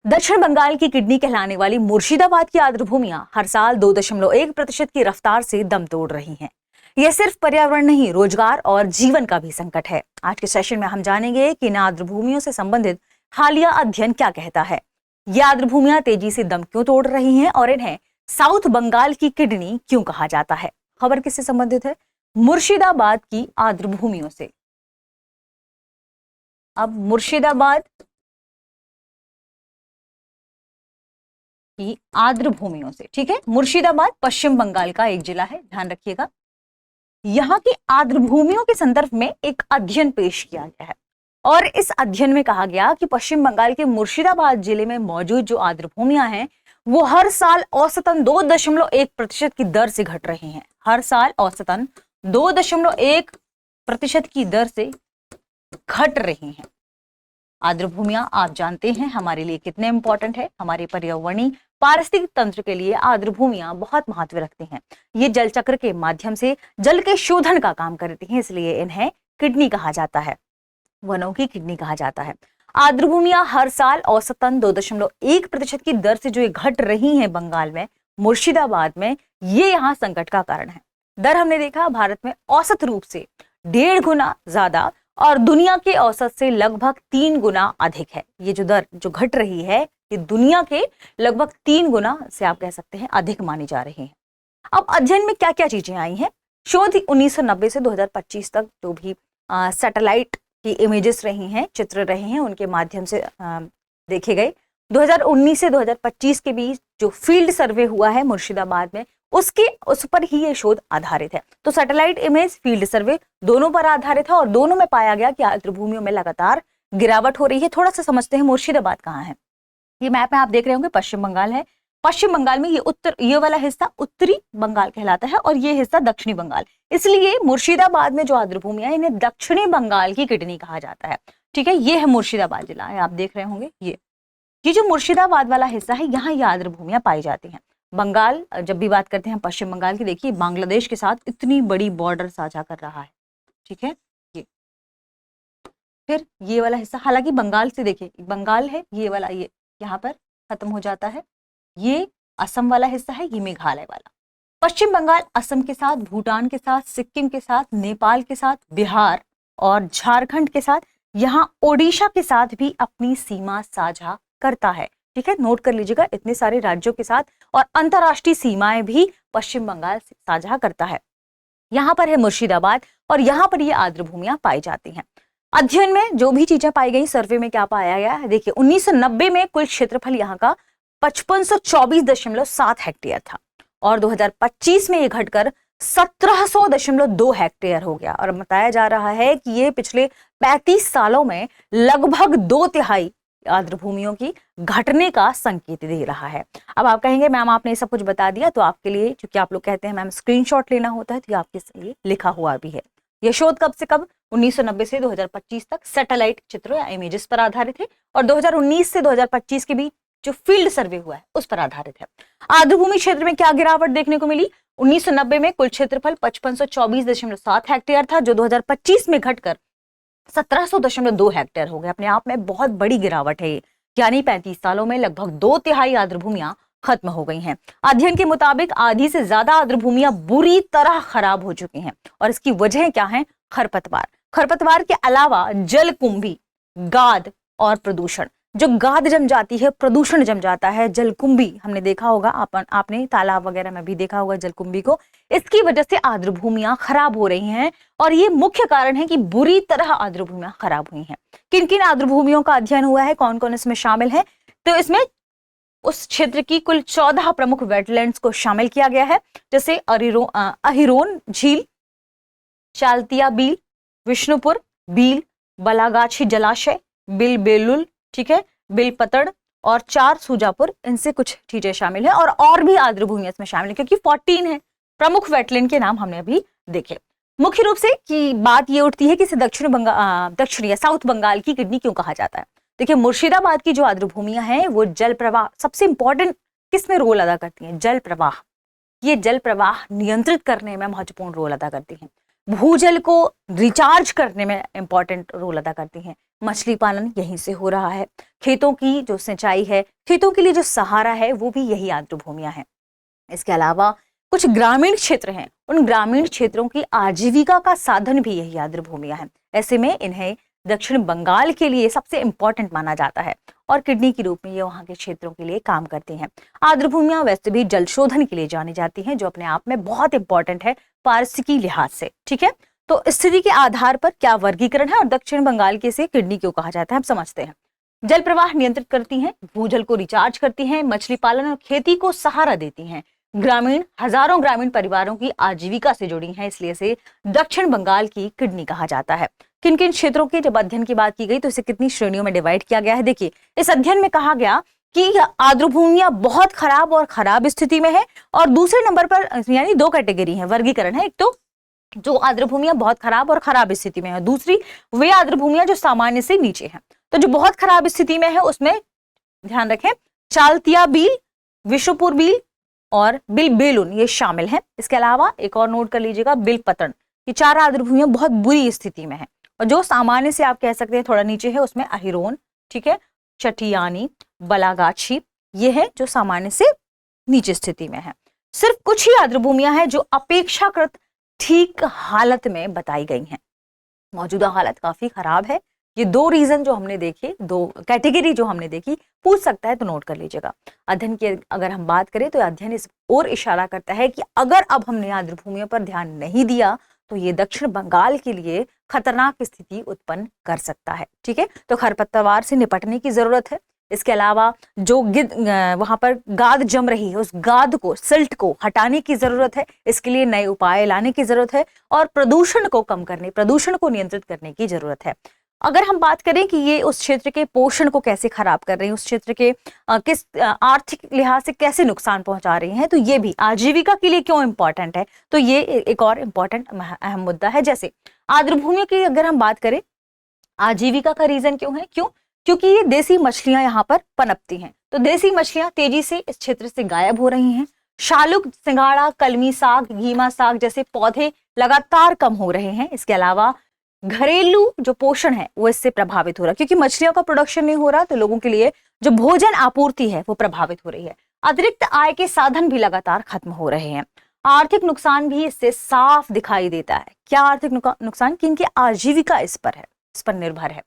दक्षिण बंगाल की किडनी कहलाने वाली मुर्शिदाबाद की आर्द्रभूमियां हर साल 2.1% की रफ्तार से दम तोड़ रही हैं। यह सिर्फ पर्यावरण नहीं, रोजगार और जीवन का भी संकट है। आज के सेशन में हम जानेंगे कि इन आर्द्रभूमियों से संबंधित हालिया अध्ययन क्या कहता है, ये आर्द्रभूमियां तेजी से दम क्यों तोड़ रही हैं और इन्हें साउथ बंगाल की किडनी क्यों कहा जाता है। खबर किससे संबंधित है? मुर्शिदाबाद की आर्द्रभूमियों से। अब मुर्शिदाबाद की आर्द्रभूमियों से, ठीक है। मुर्शिदाबाद पश्चिम बंगाल का एक जिला है, ध्यान रखिएगा। यहाँ की आर्द्रभूमियों के संदर्भ में एक अध्ययन पेश किया गया है और इस अध्ययन में कहा गया कि पश्चिम बंगाल के मुर्शिदाबाद जिले में मौजूद जो आर्द्रभूमियां हैं वो हर साल औसतन 2.1% की दर से घट रही हैं। हर साल औसतन 2.1% की दर से घट रही हैं। आर्द्रभूमियां आप जानते हैं हमारे लिए कितने इंपॉर्टेंट है। हमारे पर्यावरणीय पारिस्थितिक तंत्र के लिए आर्द्रभूमियां बहुत महत्व रखती हैं। ये जल चक्र के माध्यम से जल के शोधन का काम करती हैं, इसलिए इन्हें किडनी कहा जाता है, वनों की किडनी कहा जाता है। आर्द्रभूमियां हर साल औसतन 2.1% की दर से जो ये घट रही हैं बंगाल में, मुर्शिदाबाद में, ये यहाँ संकट का कारण है। दर हमने देखा भारत में औसत रूप से 1.5 गुना ज्यादा और दुनिया के औसत से लगभग 3 गुना अधिक है। ये जो दर जो घट रही है ये दुनिया के लगभग 3 गुना से आप कह सकते हैं अधिक मानी जा रही है। अब अध्ययन में क्या क्या चीजें आई हैं? शोध 1990 से 2025 तक जो भी सैटेलाइट की इमेजेस रही हैं, चित्र रहे हैं, उनके माध्यम से देखे गए। 2019 से 2025 के बीच जो फील्ड सर्वे हुआ है मुर्शिदाबाद में, उस पर ही ये शोध आधारित है। तो सैटेलाइट इमेज, फील्ड सर्वे दोनों पर आधारित है और दोनों में पाया गया कि आर्द्रभूमियों में लगातार गिरावट हो रही है। थोड़ा सा समझते हैं मुर्शिदाबाद कहाँ है। ये मैप में आप देख रहे होंगे पश्चिम बंगाल है। पश्चिम बंगाल में ये वाला हिस्सा उत्तरी बंगाल कहलाता है और ये हिस्सा दक्षिणी बंगाल। इसलिए मुर्शिदाबाद में जो आर्द्रभूमियां हैं इन्हें दक्षिणी बंगाल की किडनी कहा जाता है, ठीक है। ये है मुर्शिदाबाद जिला है, आप देख रहे होंगे। ये जो मुर्शिदाबाद वाला हिस्सा है, यहाँ ये आर्द्रभूमियां पाई जाती हैं। बंगाल, जब भी बात करते हैं पश्चिम बंगाल की, देखिए बांग्लादेश के साथ इतनी बड़ी बॉर्डर साझा कर रहा है, ठीक है। ये फिर ये वाला हिस्सा, हालांकि बंगाल से देखिए बंगाल है ये वाला, ये यहाँ पर खत्म हो जाता है। ये असम वाला हिस्सा है, ये मेघालय वाला। पश्चिम बंगाल असम के साथ, भूटान के साथ, सिक्किम के साथ, नेपाल के साथ, बिहार और झारखंड के साथ, यहाँ ओडिशा के साथ भी अपनी सीमा साझा करता है, ठीक है। नोट कर लीजिएगा, इतने सारे राज्यों के साथ और अंतरराष्ट्रीय सीमाएं भी पश्चिम बंगाल साझा करता है। यहाँ पर है मुर्शिदाबाद और यहाँ पर ये आर्द्रभूमियां पाई जाती हैं। अध्ययन में जो भी चीजें पाई गई, सर्वे में क्या पाया गया है, देखिए 1990 में कुल क्षेत्रफल यहाँ का 5524.7 हेक्टेयर था और 2025 में ये घटकर 1700.2 हेक्टेयर हो गया और बताया जा रहा है कि ये पिछले 35 सालों में लगभग 2/3 आर्द्रभूमियों की घटने का संकेत दे रहा है। अब आप कहेंगे मैम आपने ये सब कुछ बता दिया, तो आपके लिए, क्योंकि आप लोग कहते हैं मैम स्क्रीनशॉट लेना होता है, तो ये आपके लिए लिखा हुआ भी है। यह शोध कब से कब? 1990 से 2025 तक सैटेलाइट चित्रों या इमेजेस पर आधारित है और 2019 से 2025 के बीच जो फील्ड सर्वे हुआ है उस पर आधारित है। आर्द्रभूमि क्षेत्र में क्या गिरावट देखने को मिली? 1990 में कुल क्षेत्रफल 5524.7 हेक्टेयर था, जो 2025 में घटकर 1700.2 हेक्टेयर हो गया। अपने आप में बहुत बड़ी गिरावट है, यानी 35 सालों में लगभग 2/3 आर्द्रभूमियां खत्म हो गई हैं। अध्ययन के मुताबिक आधी से ज्यादा आर्द्रभूमियां बुरी तरह खराब हो चुकी हैं और इसकी वजह क्या है? खरपतवार के अलावा जलकुंभी, गाद और प्रदूषण। जो गाद जम जाती है, प्रदूषण जम जाता है, जलकुंभी हमने देखा होगा, आपने तालाब वगैरह में भी देखा होगा जलकुंभी को। इसकी वजह से आर्द्रभूमियां खराब हो रही हैं और ये मुख्य कारण है कि बुरी तरह आर्द्रभूमियां खराब हुई हैं। किन किन आर्द्रभूमियों का अध्ययन हुआ है, कौन कौन इसमें शामिल है? तो इसमें उस क्षेत्र की कुल 14 प्रमुख वेटलैंड्स को शामिल किया गया है, जैसे अहिरोन झील, चालतिया बील, विष्णुपुर बील, बलागाछी जलाशय, बिल बेलुल, ठीक है, बिल पतड़ और 4 सूजापुर, इनसे कुछ चीजें शामिल है और भी आर्द्रभूमियां इसमें शामिल है, क्योंकि 14 है। प्रमुख वेटलैंड के नाम हमने अभी देखे। मुख्य रूप से की बात ये उठती है कि इसे दक्षिण या साउथ बंगाल की किडनी क्यों कहा जाता है। देखिए मुर्शिदाबाद की जो आर्द्रभूमियां हैं वो जल प्रवाह, सबसे इंपॉर्टेंट किसमें रोल अदा करती हैं? जल प्रवाह। ये जल प्रवाह नियंत्रित करने में महत्वपूर्ण रोल अदा करती हैं। भूजल को रिचार्ज करने में इंपॉर्टेंट रोल अदा करती हैं। मछली पालन यहीं से हो रहा है, खेतों की जो सिंचाई है, खेतों के लिए जो सहारा है वो भी यही आर्द्र भूमियां हैं। इसके अलावा कुछ ग्रामीण क्षेत्र हैं, उन ग्रामीण क्षेत्रों की आजीविका का साधन भी यही आर्द्र भूमियां हैं। ऐसे में इन्हें दक्षिण बंगाल के लिए सबसे इंपॉर्टेंट माना जाता है और किडनी के रूप में ये वहां के क्षेत्रों के लिए काम करती हैं। आर्द्र भूमियां वैसे भी जल शोधन के लिए जानी जाती हैं, जो अपने आप में बहुत इंपॉर्टेंट है पारिस्थितिकी लिहाज से। ठीक है, तो स्थिति के आधार पर क्या वर्गीकरण है और दक्षिण बंगाल के से किडनी क्यों कहा जाता है, हम समझते हैं। जल प्रवाह नियंत्रित करती हैं, भूजल को रिचार्ज करती हैं, मछली पालन और खेती को सहारा देती हैं, हजारों ग्रामीण परिवारों की आजीविका से जुड़ी हैं, इसलिए इसे दक्षिण बंगाल की किडनी कहा जाता है। किन किन क्षेत्रों के जब अध्ययन की बात की गई तो इसे कितनी श्रेणियों में डिवाइड किया गया है। देखिए, इस अध्ययन में कहा गया कि आर्द्र भूमियां बहुत खराब और खराब स्थिति में है, और दूसरे नंबर पर यानी दो कैटेगरी है, वर्गीकरण है। एक तो जो आर्द्र भूमियां बहुत खराब और खराब स्थिति में है, दूसरी वे आर्द्र भूमियां जो सामान्य से नीचे हैं। तो जो बहुत खराब स्थिति में है उसमें ध्यान रखें चालतिया बील, विशुपुर बील और बिलबेलुन ये शामिल हैं। इसके अलावा एक और नोट कर लीजिएगा, बिलपतन, ये चार आर्द्र भूमियां बहुत बुरी स्थिति में है, और जो सामान्य से आप कह सकते हैं थोड़ा नीचे है उसमें अहिरोन, ठीक है, चटियानी, बलागाछी, ये है जो सामान्य से नीचे स्थिति में है। सिर्फ कुछ ही आर्द्र भूमियां हैं जो अपेक्षाकृत ठीक हालत में बताई गई हैं। मौजूदा हालत काफी खराब है। ये दो रीजन जो हमने देखे, दो कैटेगरी जो हमने देखी, पूछ सकता है तो नोट कर लीजिएगा। अध्ययन की अगर हम बात करें तो अध्ययन इस ओर इशारा करता है कि अगर अब हमने आर्द्र भूमियों पर ध्यान नहीं दिया तो ये दक्षिण बंगाल के लिए खतरनाक स्थिति उत्पन्न कर सकता है। ठीक है, तो खरपतवार से निपटने की जरूरत है। इसके अलावा जो वहां पर गाद जम रही है उस गाद को, सिल्ट को हटाने की जरूरत है। इसके लिए नए उपाय लाने की जरूरत है और प्रदूषण को कम करने, प्रदूषण को नियंत्रित करने की जरूरत है। अगर हम बात करें कि ये उस क्षेत्र के पोषण को कैसे खराब कर रही है, उस क्षेत्र के किस आर्थिक लिहाज से कैसे नुकसान पहुंचा रही हैं, तो ये भी आजीविका के लिए क्यों इंपॉर्टेंट है, तो ये एक और इम्पॉर्टेंट अहम मुद्दा है। जैसे आर्द्र भूमियों की अगर हम बात करें, आजीविका का रीजन क्यों है, क्योंकि ये देसी मछलियां यहाँ पर पनपती हैं, तो देसी मछलियां तेजी से इस क्षेत्र से गायब हो रही हैं। शालुक, सिंगाड़ा, कलमी साग, घीमा साग जैसे पौधे लगातार कम हो रहे हैं। इसके अलावा घरेलू जो पोषण है वो इससे प्रभावित हो रहा है, क्योंकि मछलियों का प्रोडक्शन नहीं हो रहा तो लोगों के लिए जो भोजन आपूर्ति है वो प्रभावित हो रही है। अतिरिक्त आय के साधन भी लगातार खत्म हो रहे हैं। आर्थिक नुकसान भी इससे साफ दिखाई देता है। क्या आर्थिक नुकसान, कि इनकी आजीविका इस पर निर्भर है।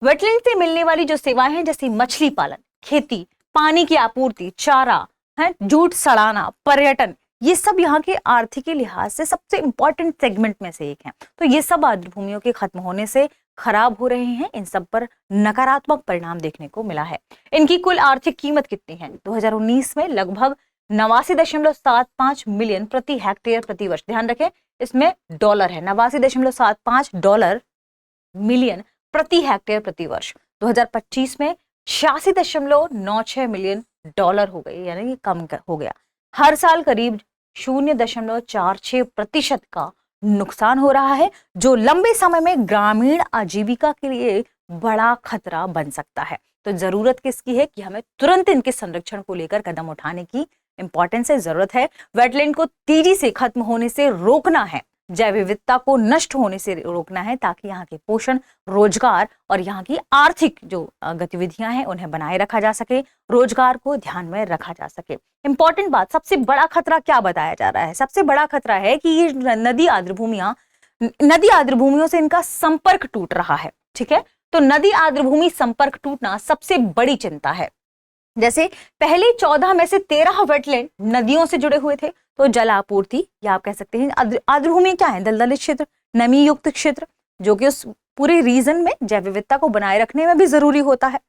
वेटलैंड से मिलने वाली जो सेवाएं हैं जैसे मछली पालन, खेती, पानी की आपूर्ति, चारा है, जूट सड़ाना, पर्यटन, ये सब यहाँ के आर्थिक लिहाज से सबसे इंपॉर्टेंट सेगमेंट में से एक है। तो ये सब आर्द्र भूमियों के खत्म होने से खराब हो रहे हैं। इन सब पर नकारात्मक परिणाम देखने को मिला है। इनकी कुल आर्थिक कीमत कितनी है, 2019 में लगभग 89.75 मिलियन प्रति हेक्टेयर प्रति वर्ष। ध्यान रखें इसमें डॉलर है, 89.75 डॉलर मिलियन प्रति हेक्टेयर प्रति वर्ष। 2025 में 86.96 मिलियन डॉलर हो गए, यानी कम हो गया। हर साल करीब 0.46% का नुकसान हो रहा है, जो लंबे समय में ग्रामीण आजीविका के लिए बड़ा खतरा बन सकता है। तो जरूरत किसकी है कि हमें तुरंत इनके संरक्षण को लेकर कदम उठाने की इंपॉर्टेंस है, जरूरत है। वेटलैंड को तेजी से खत्म होने से रोकना है, जैव विविधता को नष्ट होने से रोकना है, ताकि यहाँ के पोषण, रोजगार और यहाँ की आर्थिक जो गतिविधियां हैं उन्हें बनाए रखा जा सके, रोजगार को ध्यान में रखा जा सके। इंपॉर्टेंट बात, सबसे बड़ा खतरा क्या बताया जा रहा है, सबसे बड़ा खतरा है कि ये नदी आर्द्र भूमियों से इनका संपर्क टूट रहा है। ठीक है, तो नदी आर्द्र भूमि संपर्क टूटना सबसे बड़ी चिंता है। जैसे पहले 14 में से 13 वेटलैंड नदियों से जुड़े हुए थे, तो जल आपूर्ति, या आप कह सकते हैं आर्द्र भूमि क्या है, दलदली क्षेत्र, नमी युक्त क्षेत्र, जो कि उस पूरे रीजन में जैव विविधता को बनाए रखने में भी जरूरी होता है।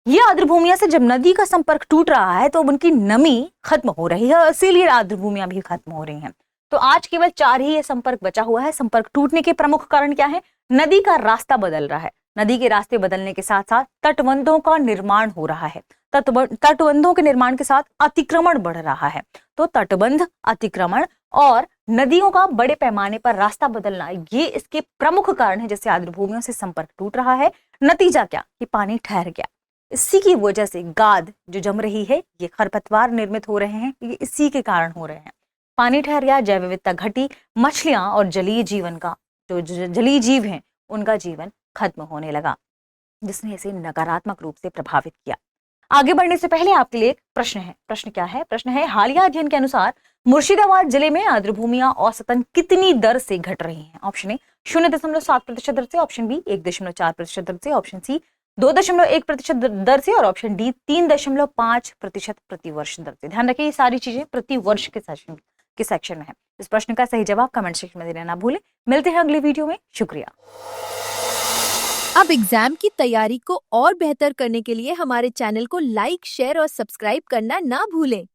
ये आर्द्र भूमियों से जब नदी का संपर्क टूट रहा है तो उनकी नमी खत्म हो रही है, इसीलिए आर्द्र भूमियां भी खत्म हो रही हैं। तो आज केवल 4 ही ये संपर्क बचा हुआ है। संपर्क टूटने के प्रमुख कारण क्या है, नदी का रास्ता बदल रहा है, नदी के रास्ते बदलने के साथ साथ तटबंधों का निर्माण हो रहा है, तटबंधों के निर्माण के साथ अतिक्रमण बढ़ रहा है। तो तटबंध, अतिक्रमण और नदियों का बड़े पैमाने पर रास्ता बदलना, ये इसके प्रमुख कारण है जिससे आर्द्र भूमियों से संपर्क टूट रहा है। नतीजा क्या कि पानी ठहर गया। इसी की वजह से गाद जो जम रही है, ये खरपतवार निर्मित हो रहे हैं, ये इसी के कारण हो रहे हैं। पानी ठहर गया, जैव विविधता घटी, मछलियां और जलीय जीवन का जो जलीय जीव हैं उनका जीवन खत्म होने लगा। जिसने इसे नकारात्मक रूप से प्रभावित किया। आगे बढ़ने से पहले आपके लिए एक प्रश्न है। प्रश्न क्या है? प्रश्न है, हालिया अध्ययन के अनुसार मुर्शिदाबाद जिले में आर्द्रभूमियां औसतन कितनी दर से घट रही हैं? ऑप्शन ए 0.7% दर से, ऑप्शन बी 1.4% दर से, ऑप्शन सी 2.1% दर से और ऑप्शन डी 3.5% प्रति वर्ष दर से। ध्यान रखिए ये सारी चीजें प्रति वर्ष के सेक्शन में है। इस प्रश्न का सही जवाब कमेंट सेक्शन में देना ना भूलें। मिलते हैं अगले वीडियो में। शुक्रिया। अब एग्जाम की तैयारी को और बेहतर करने के लिए हमारे चैनल को लाइक, शेयर और सब्सक्राइब करना ना भूलें।